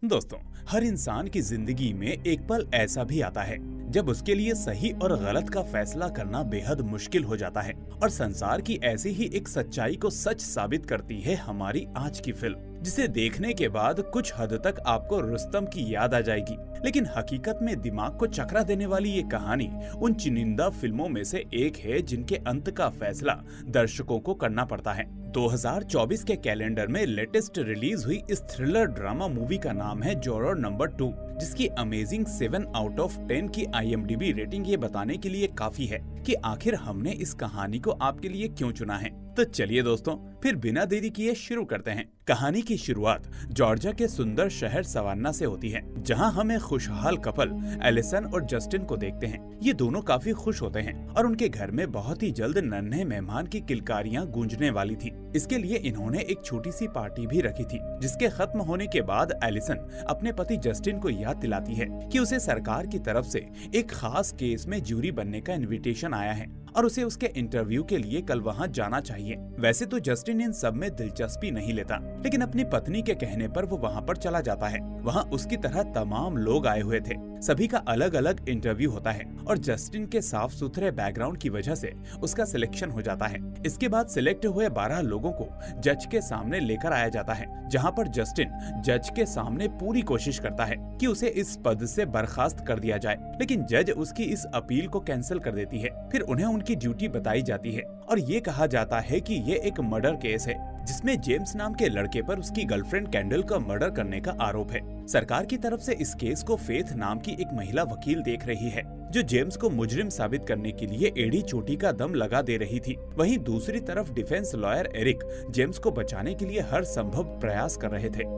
दोस्तों, हर इंसान की जिंदगी में एक पल ऐसा भी आता है जब उसके लिए सही और गलत का फैसला करना बेहद मुश्किल हो जाता है। और संसार की ऐसी ही एक सच्चाई को सच साबित करती है हमारी आज की फिल्म, जिसे देखने के बाद कुछ हद तक आपको रुस्तम की याद आ जाएगी। लेकिन हकीकत में दिमाग को चकरा देने वाली ये कहानी उन चुनिंदा फिल्मों में से एक है जिनके अंत का फैसला दर्शकों को करना पड़ता है। 2024 के कैलेंडर में लेटेस्ट रिलीज हुई इस थ्रिलर ड्रामा मूवी का नाम है जॉरर नंबर 2, जिसकी अमेजिंग 7 आउट ऑफ 10 की IMDb रेटिंग ये बताने के लिए काफी है कि आखिर हमने इस कहानी को आपके लिए क्यों चुना है। तो चलिए दोस्तों, फिर बिना देरी किए शुरू करते हैं। कहानी की शुरुआत जॉर्जिया के सुंदर शहर सवान्ना से होती है, जहां हम एक खुशहाल कपल एलिसन और जस्टिन को देखते हैं। ये दोनों काफी खुश होते हैं और उनके घर में बहुत ही जल्द नन्हे मेहमान की किलकारियां गूंजने वाली थी। इसके लिए इन्होंने एक छोटी सी पार्टी भी रखी थी, जिसके खत्म होने के बाद एलिसन अपने पति जस्टिन को याद दिलाती है कि उसे सरकार की तरफ से एक खास केस में ज्यूरी बनने का इनविटेशन आया है और उसे उसके इंटरव्यू के लिए कल वहां जाना चाहिए। वैसे तो जस्टिन इन सब में दिलचस्पी नहीं लेता, लेकिन अपनी पत्नी के कहने पर वो वहां पर चला जाता है। वहां उसकी तरह तमाम लोग आए हुए थे, सभी का अलग अलग इंटरव्यू होता है और जस्टिन के साफ सुथरे बैकग्राउंड की वजह से उसका सिलेक्शन हो जाता है। इसके बाद सिलेक्ट हुए 12 लोगों को जज के सामने लेकर आया जाता है, जहाँ पर जस्टिन जज के सामने पूरी कोशिश करता है कि उसे इस पद से बर्खास्त कर दिया जाए, लेकिन जज उसकी इस अपील को कैंसिल कर देती है। फिर उन्हें उनकी ड्यूटी बताई जाती है और ये कहा जाता है कि ये एक मर्डर केस है, जिसमें जेम्स नाम के लड़के पर उसकी गर्लफ्रेंड कैंडल का मर्डर करने का आरोप है। सरकार की तरफ से इस केस को फेथ नाम की एक महिला वकील देख रही है, जो जेम्स को मुजरिम साबित करने के लिए एड़ी चोटी का दम लगा दे रही थी। वहीं दूसरी तरफ डिफेंस लॉयर एरिक जेम्स को बचाने के लिए हर संभव प्रयास कर रहे थे।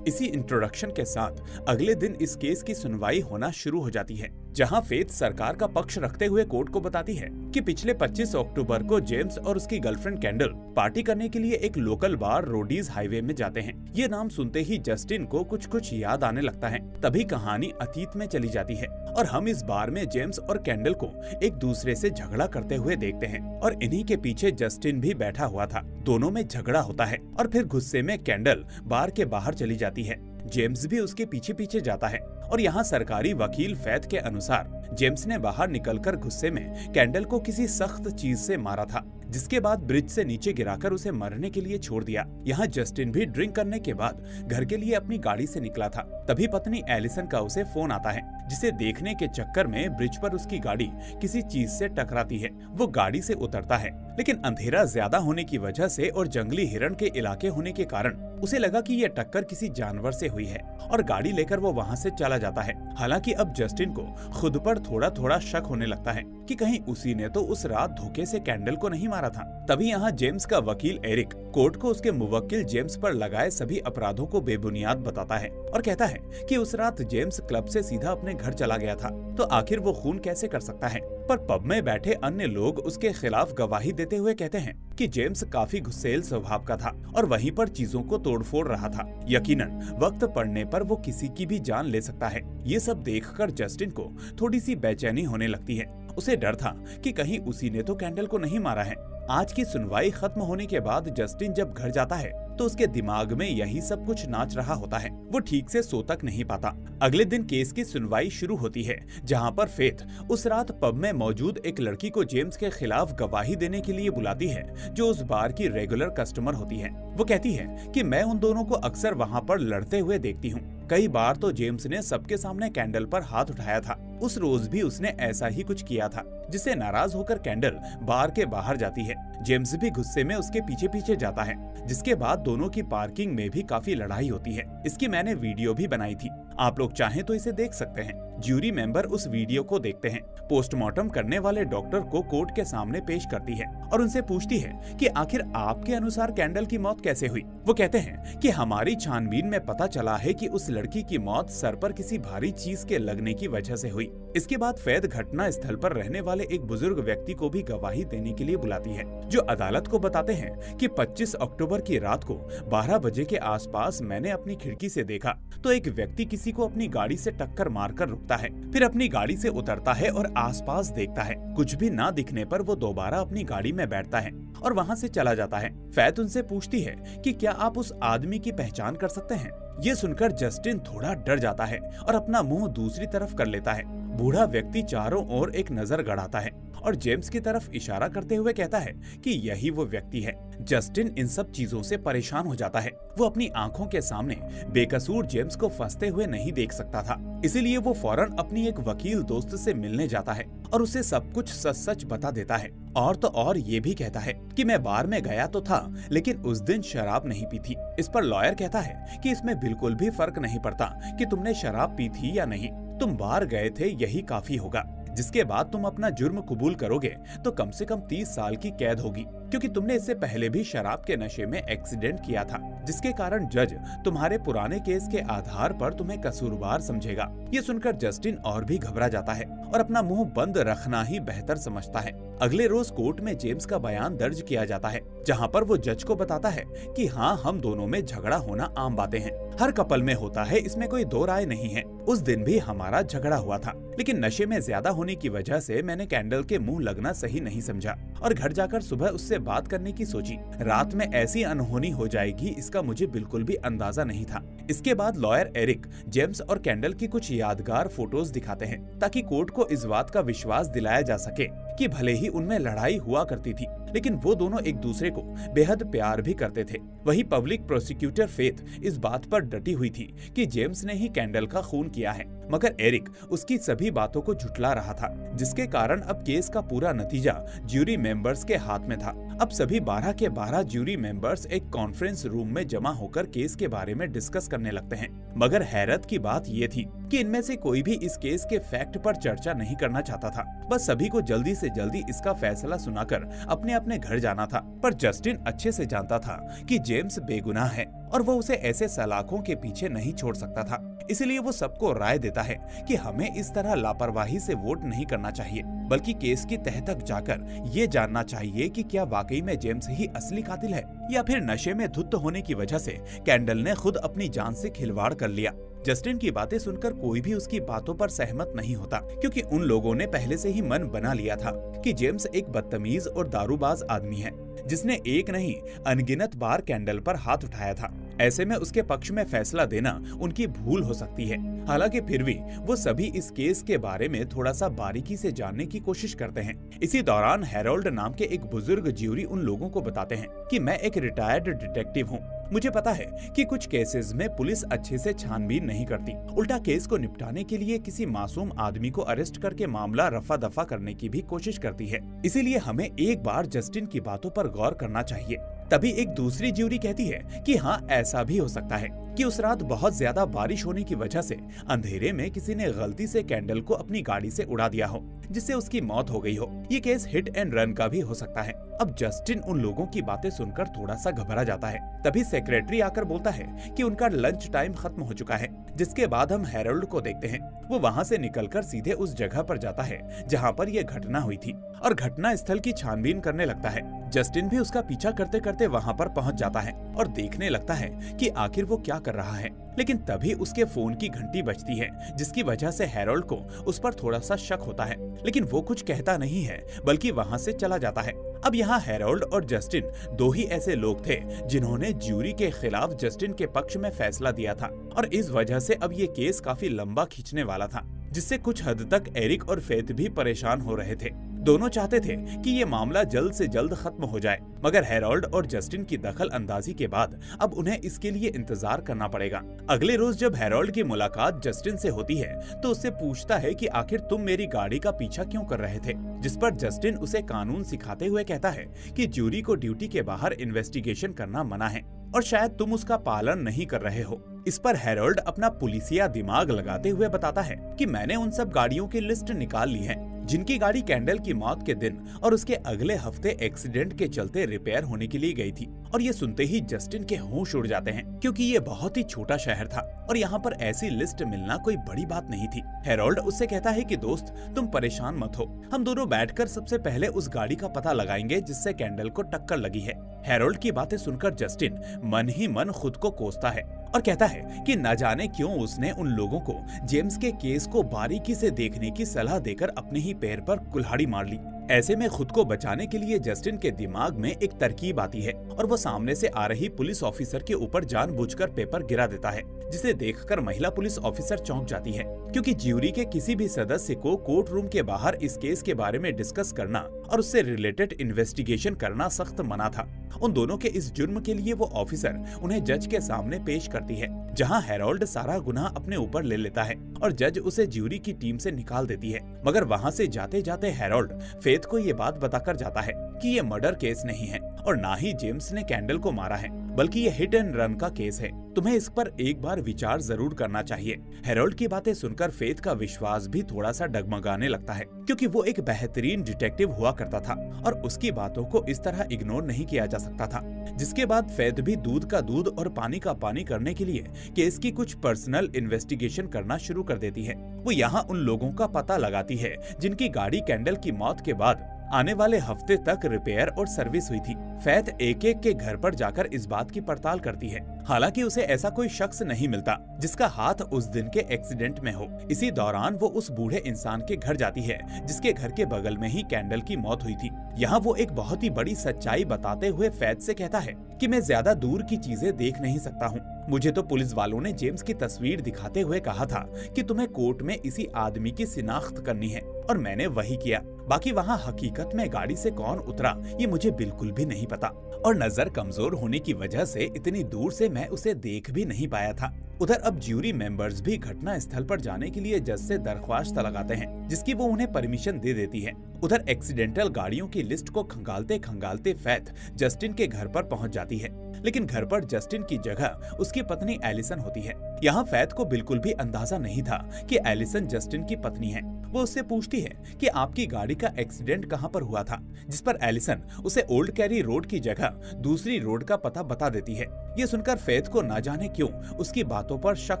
इसी इंट्रोडक्शन के साथ अगले दिन इस केस की सुनवाई होना शुरू हो जाती है, जहां फेथ सरकार का पक्ष रखते हुए कोर्ट को बताती है कि पिछले 25 अक्टूबर को जेम्स और उसकी गर्लफ्रेंड कैंडल पार्टी करने के लिए एक लोकल बार रोडीज हाईवे में जाते हैं। ये नाम सुनते ही जस्टिन को कुछ याद आने लगता है। तभी कहानी अतीत में चली जाती है और हम इस बार में जेम्स और कैंडल को एक दूसरे से झगड़ा करते हुए देखते हैं और इन्हीं के पीछे जस्टिन भी बैठा हुआ था। दोनों में झगड़ा होता है और फिर गुस्से में कैंडल बार के बाहर चली जाती है। जेम्स भी उसके पीछे पीछे जाता है और यहाँ सरकारी वकील फैथ के अनुसार जेम्स ने बाहर निकलकर गुस्से में कैंडल को किसी सख्त चीज से मारा था, जिसके बाद ब्रिज से नीचे गिराकर उसे मरने के लिए छोड़ दिया। यहाँ जस्टिन भी ड्रिंक करने के बाद घर के लिए अपनी गाड़ी से निकला था। तभी पत्नी एलिसन का उसे फोन आता है, जिसे देखने के चक्कर में ब्रिज पर उसकी गाड़ी किसी चीज से टकराती है। वो गाड़ी से उतरता है, लेकिन अंधेरा ज्यादा होने की वजह से और जंगली हिरण के इलाके होने के कारण उसे लगा कि यह टक्कर किसी जानवर से हुई है और गाड़ी लेकर वो वहाँ से चला जाता है। हालांकि अब जस्टिन को खुद पर थोड़ा थोड़ा शक होने लगता है कि कहीं उसी ने तो उस रात धोखे से कैंडल को नहीं मारा था। तभी यहाँ जेम्स का वकील एरिक कोर्ट को उसके मुवक्किल जेम्स पर लगाए सभी अपराधों को बेबुनियाद बताता है और कहता है कि उस रात जेम्स क्लब से सीधा अपने घर चला गया था, तो आखिर वो खून कैसे कर सकता है। पर पब में बैठे अन्य लोग उसके खिलाफ गवाही देते हुए कहते हैं कि जेम्स काफी गुस्सैल स्वभाव का था और वहीं पर चीजों को तोड़फोड़ रहा था। यकीनन वक्त पड़ने पर वो किसी की भी जान ले सकता है। ये सब देखकर जस्टिन को थोड़ी सी बेचैनी होने लगती है। उसे डर था कि कहीं उसी ने तो कैंडल को नहीं मारा है। आज की सुनवाई खत्म होने के बाद जस्टिन जब घर जाता है तो उसके दिमाग में यही सब कुछ नाच रहा होता है। वो ठीक से सो तक नहीं पाता। अगले दिन केस की सुनवाई शुरू होती है, जहां पर फेथ उस रात पब में मौजूद एक लड़की को जेम्स के खिलाफ गवाही देने के लिए बुलाती है, जो उस बार की रेगुलर कस्टमर होती है। वो कहती है कि मैं उन दोनों को अक्सर वहाँ पर लड़ते हुए देखती हूँ। कई बार तो जेम्स ने सबके सामने कैंडल पर हाथ उठाया था। उस रोज भी उसने ऐसा ही कुछ किया था, जिससे नाराज होकर कैंडल बार के बाहर जाती है। जेम्स भी गुस्से में उसके पीछे पीछे जाता है, जिसके बाद दोनों की पार्किंग में भी काफी लड़ाई होती है। इसकी मैंने वीडियो भी बनाई थी, आप लोग चाहें तो इसे देख सकते हैं। ज्यूरी मेंबर उस वीडियो को देखते हैं, पोस्टमार्टम करने वाले डॉक्टर को कोर्ट के सामने पेश करती है और उनसे पूछती है कि आखिर आपके अनुसार कैंडल की मौत कैसे हुई। वो कहते हैं कि हमारी छानबीन में पता चला है कि उस लड़की की मौत सर पर किसी भारी चीज के लगने की वजह से हुई। इसके बाद फैद घटना स्थल पर रहने वाले एक बुजुर्ग व्यक्ति को भी गवाही देने के लिए बुलाती है, जो अदालत को बताते हैं कि 25 अक्टूबर की रात को 12 बजे के आसपास मैंने अपनी खिड़की से देखा तो एक व्यक्ति किसी को अपनी गाड़ी से टक्कर मारकर रुकता देखता है, फिर अपनी गाड़ी से उतरता है और आसपास देखता है। कुछ भी ना दिखने पर वो दोबारा अपनी गाड़ी में बैठता है और वहाँ से चला जाता है। फैथ उनसे पूछती है कि क्या आप उस आदमी की पहचान कर सकते हैं। ये सुनकर जस्टिन थोड़ा डर जाता है और अपना मुंह दूसरी तरफ कर लेता है। बूढ़ा व्यक्ति चारों ओर एक नजर गड़ाता है और जेम्स की तरफ इशारा करते हुए कहता है कि यही वो व्यक्ति है। जस्टिन इन सब चीजों से परेशान हो जाता है। वो अपनी आंखों के सामने बेकसूर जेम्स को फंसते हुए नहीं देख सकता था, इसीलिए वो फौरन अपनी एक वकील दोस्त से मिलने जाता है और उसे सब कुछ सच सच बता देता है। और तो और ये भी कहता है कि मैं बार में गया तो था, लेकिन उस दिन शराब नहीं पी थी। इस पर लॉयर कहता है कि इसमें बिल्कुल भी फर्क नहीं पड़ता कि तुमने शराब पी थी या नहीं, तुम बार गए थे यही काफी होगा। जिसके बाद तुम अपना जुर्म कबूल करोगे तो कम से कम 30 साल की कैद होगी, क्योंकि तुमने इससे पहले भी शराब के नशे में एक्सीडेंट किया था, जिसके कारण जज तुम्हारे पुराने केस के आधार पर तुम्हें कसूरवार समझेगा। ये सुनकर जस्टिन और भी घबरा जाता है और अपना मुंह बंद रखना ही बेहतर समझता है। अगले रोज कोर्ट में जेम्स का बयान दर्ज किया जाता है, जहाँ पर वो जज को बताता है कि हाँ, हम दोनों में झगड़ा होना आम बातें हैं, हर कपल में होता है, इसमें कोई दो राय नहीं है। उस दिन भी हमारा झगड़ा हुआ था, लेकिन नशे में ज्यादा होने की वजह से मैंने कैंडल के मुंह लगना सही नहीं समझा और घर जाकर सुबह उससे बात करने की सोची। रात में ऐसी अनहोनी हो जाएगी इसका मुझे बिल्कुल भी अंदाजा नहीं था। इसके बाद लॉयर एरिक जेम्स और कैंडल की कुछ यादगार फोटोज दिखाते हैं ताकि कोर्ट को इस बात का विश्वास दिलाया जा सके कि भले ही उनमें लड़ाई हुआ करती थी, लेकिन वो दोनों एक दूसरे को बेहद प्यार भी करते थे। वही पब्लिक प्रोसिक्यूटर फेथ इस बात पर डटी हुई थी कि जेम्स ने ही कैंडल का खून किया है, मगर एरिक उसकी सभी बातों को झुठला रहा था, जिसके कारण अब केस का पूरा नतीजा ज्यूरी मेंबर्स के हाथ में था। अब सभी 12 के 12 ज्यूरी मेंबर्स एक कॉन्फ्रेंस रूम में जमा होकर केस के बारे में डिस्कस करने लगते हैं, मगर हैरत की बात ये थी कि इनमें से कोई भी इस केस के फैक्ट पर चर्चा नहीं करना चाहता था। बस सभी को जल्दी से जल्दी इसका फैसला सुनाकर अपने अपने घर जाना था। पर जस्टिन अच्छे से जानता था कि जेम्स बेगुनाह है और वो उसे ऐसे सलाखों के पीछे नहीं छोड़ सकता था, इसलिए वो सबको राय देता है कि हमें इस तरह लापरवाही से वोट नहीं करना चाहिए, बल्कि केस की तह तक जाकर ये जानना चाहिए कि क्या वाकई में जेम्स ही असली कातिल है या फिर नशे में धुत होने की वजह से कैंडल ने खुद अपनी जान से खिलवाड़ कर लिया। जस्टिन की बातें सुनकर कोई भी उसकी बातों पर सहमत नहीं होता, क्योंकि उन लोगों ने पहले से ही मन बना लिया था कि जेम्स एक बदतमीज और दारूबाज आदमी है, जिसने एक नहीं अनगिनत बार कैंडल पर हाथ उठाया था। ऐसे में उसके पक्ष में फैसला देना उनकी भूल हो सकती है। हालांकि फिर भी वो सभी इस केस के बारे में थोड़ा सा बारीकी से जानने की कोशिश करते हैं। इसी दौरान हैरोल्ड नाम के एक बुजुर्ग ज्यूरी उन लोगों को बताते हैं कि मैं एक रिटायर्ड डिटेक्टिव हूँ, मुझे पता है कि कुछ केसेस में पुलिस अच्छे से छानबीन नहीं करती, उल्टा केस को निपटाने के लिए किसी मासूम आदमी को अरेस्ट करके मामला रफा दफा करने की भी कोशिश करती है। इसीलिए हमें एक बार जस्टिन की बातों पर गौर करना चाहिए। तभी एक दूसरी ज्यूरी कहती है कि हाँ, ऐसा भी हो सकता है कि उस रात बहुत ज्यादा बारिश होने की वजह से अंधेरे में किसी ने गलती से कैंडल को अपनी गाड़ी से उड़ा दिया हो, जिससे उसकी मौत हो गई हो। ये केस हिट एंड रन का भी हो सकता है। अब जस्टिन उन लोगों की बातें सुनकर थोड़ा सा घबरा जाता है। तभी सेक्रेटरी आकर बोलता है कि उनका लंच टाइम खत्म हो चुका है, जिसके बाद हम हैरोल्ड को देखते हैं। वो वहाँ से निकलकर सीधे उस जगह पर जाता है जहाँ पर यह घटना हुई थी और घटना स्थल की छानबीन करने लगता है। जस्टिन भी उसका पीछा करते करते वहाँ पर पहुँच जाता है और देखने लगता है कि आखिर वो क्या कर रहा है। लेकिन तभी उसके फोन की घंटी बजती है, जिसकी वजह से हैरोल्ड को उस पर थोड़ा सा शक होता है, लेकिन वो कुछ कहता नहीं है बल्कि वहाँ से चला जाता है। अब यहाँ हैरोल्ड और जस्टिन दो ही ऐसे लोग थे जिन्होंने ज्यूरी के खिलाफ जस्टिन के पक्ष में फैसला दिया था और इस वजह से अब ये केस काफी लंबा खींचने वाला था, जिससे कुछ हद तक एरिक और फेथ भी परेशान हो रहे थे। दोनों चाहते थे कि ये मामला जल्द से जल्द खत्म हो जाए, मगर हैरोल्ड और जस्टिन की दखल अंदाजी के बाद अब उन्हें इसके लिए इंतजार करना पड़ेगा। अगले रोज जब हैरोल्ड की मुलाकात जस्टिन से होती है तो उससे पूछता है कि आखिर तुम मेरी गाड़ी का पीछा क्यों कर रहे थे, जिस पर जस्टिन उसे कानून सिखाते हुए कहता है कि ज्यूरी को ड्यूटी के बाहर इन्वेस्टिगेशन करना मना है और शायद तुम उसका पालन नहीं कर रहे हो। इस पर हैरोल्ड अपना पुलिसिया दिमाग लगाते हुए बताता है कि मैंने उन सब गाड़ियों की लिस्ट निकाल ली है जिनकी गाड़ी कैंडल की मौत के दिन और उसके अगले हफ्ते एक्सीडेंट के चलते रिपेयर होने के लिए गई थी। और ये सुनते ही जस्टिन के होश उड़ जाते हैं, क्योंकि ये बहुत ही छोटा शहर था और यहाँ पर ऐसी लिस्ट मिलना कोई बड़ी बात नहीं थी। हैरोल्ड उससे कहता है कि दोस्त, तुम परेशान मत हो, हम दोनों बैठकर सबसे पहले उस गाड़ी का पता लगाएंगे जिससे कैंडल को टक्कर लगी है। हैरोल्ड की बातें सुनकर जस्टिन मन ही मन खुद को कोसता है और कहता है कि न जाने क्यों उसने उन लोगों को जेम्स के केस को बारीकी से देखने की सलाह देकर अपने ही पैर पर कुल्हाड़ी मार ली। ऐसे में खुद को बचाने के लिए जस्टिन के दिमाग में एक तरकीब आती है और वो सामने से आ रही पुलिस ऑफिसर के ऊपर जानबूझकर पेपर गिरा देता है, जिसे देखकर महिला पुलिस ऑफिसर चौंक जाती है, क्योंकि ज्यूरी के किसी भी सदस्य को कोर्ट रूम के बाहर इस केस के बारे में डिस्कस करना और उससे रिलेटेड इन्वेस्टिगेशन करना सख्त मना था। उन दोनों के इस जुर्म के लिए वो ऑफिसर उन्हें जज के सामने पेश करती है, जहां हैरोल्ड सारा गुनाह अपने ऊपर ले लेता है और जज उसे ज्यूरी की टीम से निकाल देती है। मगर वहां से जाते जाते हैरोल्ड फेथ को ये बात बताकर जाता है कि ये मर्डर केस नहीं है और ना ही जेम्स ने कैंडल को मारा है, बल्कि ये हिट एंड रन का केस है। तुम्हें इस पर एक बार विचार जरूर करना चाहिए। हैरोल्ड की बातें सुनकर फेथ का विश्वास भी थोड़ा सा डगमगाने लगता है, क्योंकि वो एक बेहतरीन डिटेक्टिव हुआ करता था और उसकी बातों को इस तरह इग्नोर नहीं किया जा सकता था। जिसके बाद फेथ भी दूध का दूध और पानी का पानी करने के लिए केस की कुछ पर्सनल इन्वेस्टिगेशन करना शुरू कर देती है। वो यहाँ उन लोगों का पता लगाती है जिनकी गाड़ी कैंडल की मौत के बाद आने वाले हफ्ते तक रिपेयर और सर्विस हुई थी। फेथ एक एक के घर पर जाकर इस बात की पड़ताल करती है। हालांकि उसे ऐसा कोई शख्स नहीं मिलता जिसका हाथ उस दिन के एक्सीडेंट में हो। इसी दौरान वो उस बूढ़े इंसान के घर जाती है जिसके घर के बगल में ही कैंडल की मौत हुई थी। यहाँ वो एक बहुत ही बड़ी सच्चाई बताते हुए फेथ से कहता है कि मैं ज्यादा दूर की चीजें देख नहीं सकता हूँ। मुझे तो पुलिस वालों ने जेम्स की तस्वीर दिखाते हुए कहा था कि तुम्हें कोर्ट में इसी आदमी की शिनाख्त करनी है और मैंने वही किया। बाकी वहाँ हकीकत में गाड़ी से कौन उतरा ये मुझे बिल्कुल भी नहीं पता और नजर कमजोर होने की वजह से इतनी दूर से मैं उसे देख भी नहीं पाया था। उधर अब ज्यूरी मेंबर्स भी घटना स्थल पर जाने के लिए जज से दरख्वास्त लगाते हैं, जिसकी वो उन्हें परमिशन दे देती है। उधर एक्सीडेंटल गाड़ियों की लिस्ट को खंगालते खंगालते फेथ जस्टिन के घर पर पहुंच जाती है, लेकिन घर पर जस्टिन की जगह उसकी पत्नी एलिसन होती है। यहाँ फेथ को बिल्कुल भी अंदाजा नहीं था कि एलिसन जस्टिन की पत्नी है। वो उससे पूछती है कि आपकी गाड़ी का एक्सीडेंट कहाँ पर हुआ था, जिस पर एलिसन उसे ओल्ड कैरी रोड की जगह दूसरी रोड का पता बता देती है। ये सुनकर फेथ को ना जाने क्यों उसकी बातों पर शक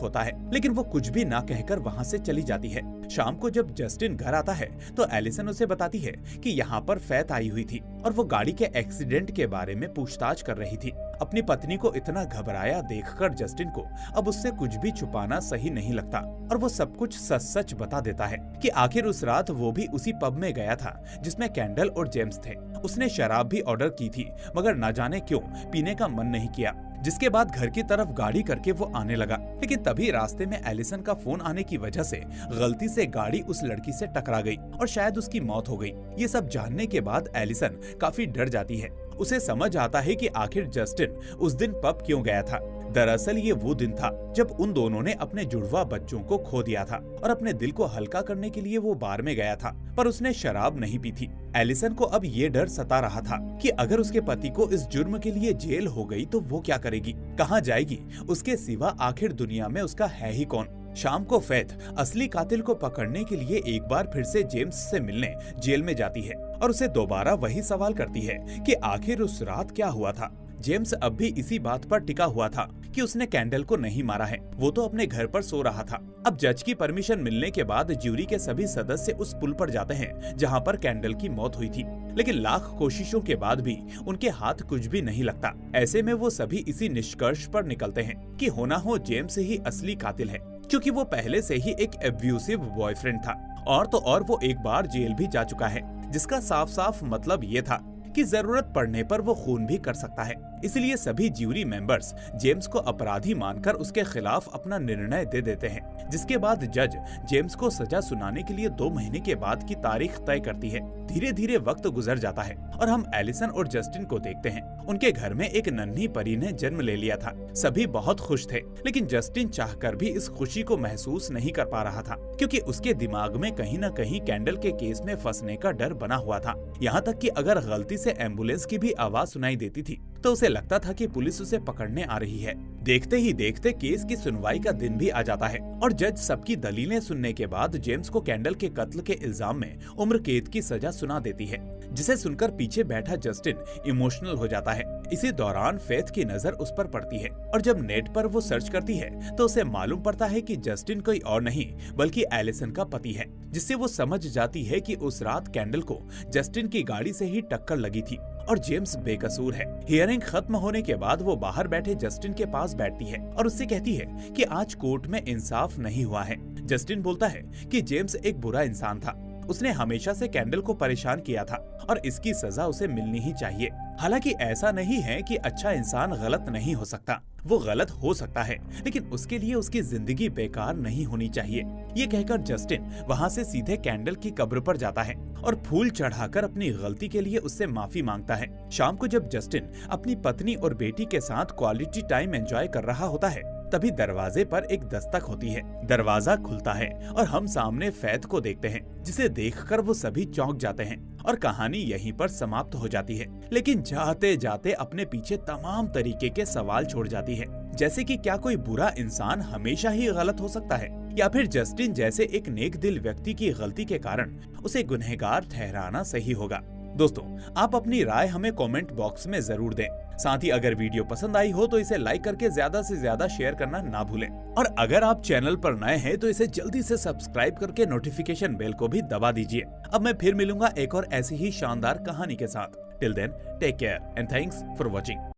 होता है, लेकिन वो कुछ भी ना कहकर वहाँ से चली जाती है। शाम को जब जस्टिन घर आता है तो एलिसन उसे बताती है कि यहाँ पर फेथ आई हुई थी और वो गाड़ी के एक्सीडेंट के बारे में पूछताछ कर रही थी। अपनी पत्नी को इतना घबराया देखकर जस्टिन को अब उससे कुछ भी छुपाना सही नहीं लगता और वो सब कुछ सच सच बता देता है कि आखिर उस रात वो भी उसी पब में गया था जिसमें कैंडल और जेम्स थे। उसने शराब भी ऑर्डर की थी, मगर ना जाने क्यों पीने का मन नहीं किया। जिसके बाद घर की तरफ गाड़ी करके वो आने लगा, लेकिन तभी रास्ते में एलिसन का फोन आने की वजह से गलती से गाड़ी उस लड़की से टकरा गई और शायद उसकी मौत हो गई। ये सब जानने के बाद एलिसन काफी डर जाती है। उसे समझ आता है कि आखिर जस्टिन उस दिन पब क्यों गया था। दरअसल ये वो दिन था जब उन दोनों ने अपने जुड़वा बच्चों को खो दिया था और अपने दिल को हल्का करने के लिए वो बार में गया था, पर उसने शराब नहीं पी थी। एलिसन को अब ये डर सता रहा था कि अगर उसके पति को इस जुर्म के लिए जेल हो गई तो वो क्या करेगी, कहाँ जाएगी, उसके सिवा आखिर दुनिया में उसका है ही कौन। शाम को फेथ असली कातिल को पकड़ने के लिए एक बार फिर से जेम्स से मिलने जेल में जाती है और उसे दोबारा वही सवाल करती है कि आखिर उस रात क्या हुआ था। जेम्स अब भी इसी बात पर टिका हुआ था कि उसने कैंडल को नहीं मारा है, वो तो अपने घर पर सो रहा था। अब जज की परमिशन मिलने के बाद ज्यूरी के सभी सदस्य उस पुल पर जाते हैं जहां पर कैंडल की मौत हुई थी, लेकिन लाख कोशिशों के बाद भी उनके हाथ कुछ भी नहीं लगता। ऐसे में वो सभी इसी निष्कर्ष पर निकलते हैं कि होना हो जेम्स ही असली कातिल है, क्योंकि वो पहले से ही एक एब्यूसिव बॉयफ्रेंड था और तो और वो एक बार जेल भी जा चुका है, जिसका साफ साफ मतलब ये था कि जरूरत पड़ने पर वो खून भी कर सकता है। इसलिए सभी ज्यूरी मेंबर्स जेम्स को अपराधी मानकर उसके खिलाफ अपना निर्णय दे देते हैं, जिसके बाद जज जेम्स को सजा सुनाने के लिए 2 महीने के बाद की तारीख तय करती है। धीरे धीरे वक्त गुजर जाता है और हम एलिसन और जस्टिन को देखते हैं। उनके घर में एक नन्ही परी ने जन्म ले लिया था। सभी बहुत खुश थे, लेकिन जस्टिन चाहकर भी इस खुशी को महसूस नहीं कर पा रहा था, क्योंकि उसके दिमाग में कहीं न कहीं कैंडल के केस में फंसने का डर बना हुआ था। यहाँ तक कि अगर गलती से एम्बुलेंस की भी आवाज सुनाई देती थी तो उसे लगता था कि पुलिस उसे पकड़ने आ रही है। देखते ही देखते केस की सुनवाई का दिन भी आ जाता है और जज सबकी दलीलें सुनने के बाद जेम्स को कैंडल के कत्ल के इल्जाम में उम्र कैद की सजा सुना देती है, जिसे सुनकर पीछे बैठा जस्टिन इमोशनल हो जाता है। इसी दौरान फेथ की नजर उस पर पड़ती है और जब नेट पर वो सर्च करती है तो उसे मालूम पड़ता है कि जस्टिन कोई और नहीं बल्कि एलिसन का पति है, जिससे वो समझ जाती है कि उस रात कैंडल को जस्टिन की गाड़ी से ही टक्कर लगी थी और जेम्स बेकसूर है। हियरिंग खत्म होने के बाद वो बाहर बैठे जस्टिन के पास बैठती है और उससे कहती है कि आज कोर्ट में इंसाफ नहीं हुआ है। जस्टिन बोलता है कि जेम्स एक बुरा इंसान था, उसने हमेशा से कैंडल को परेशान किया था और इसकी सजा उसे मिलनी ही चाहिए। हालांकि ऐसा नहीं है कि अच्छा इंसान गलत नहीं हो सकता, वो गलत हो सकता है, लेकिन उसके लिए उसकी जिंदगी बेकार नहीं होनी चाहिए। ये कहकर जस्टिन वहाँ से सीधे कैंडल की कब्र पर जाता है और फूल चढ़ाकर अपनी गलती के लिए उससे माफी मांगता है। शाम को जब जस्टिन अपनी पत्नी और बेटी के साथ क्वालिटी टाइम एंजॉय कर रहा होता है, तभी दरवाजे पर एक दस्तक होती है। दरवाजा खुलता है और हम सामने फैद को देखते हैं, जिसे देखकर वो सभी चौंक जाते हैं और कहानी यहीं पर समाप्त हो जाती है। लेकिन जाते जाते अपने पीछे तमाम तरीके के सवाल छोड़ जाती है, जैसे कि क्या कोई बुरा इंसान हमेशा ही गलत हो सकता है, या फिर जस्टिन जैसे एक नेक दिल व्यक्ति की गलती के कारण उसे गुनहगार ठहराना सही होगा। दोस्तों, आप अपनी राय हमें कमेंट बॉक्स में जरूर दें। साथ ही अगर वीडियो पसंद आई हो तो इसे लाइक करके ज्यादा से ज्यादा शेयर करना ना भूलें। और अगर आप चैनल पर नए हैं तो इसे जल्दी से सब्सक्राइब करके नोटिफिकेशन बेल को भी दबा दीजिए। अब मैं फिर मिलूंगा एक और ऐसी ही शानदार कहानी के साथ। Till then, take care and thanks for watching.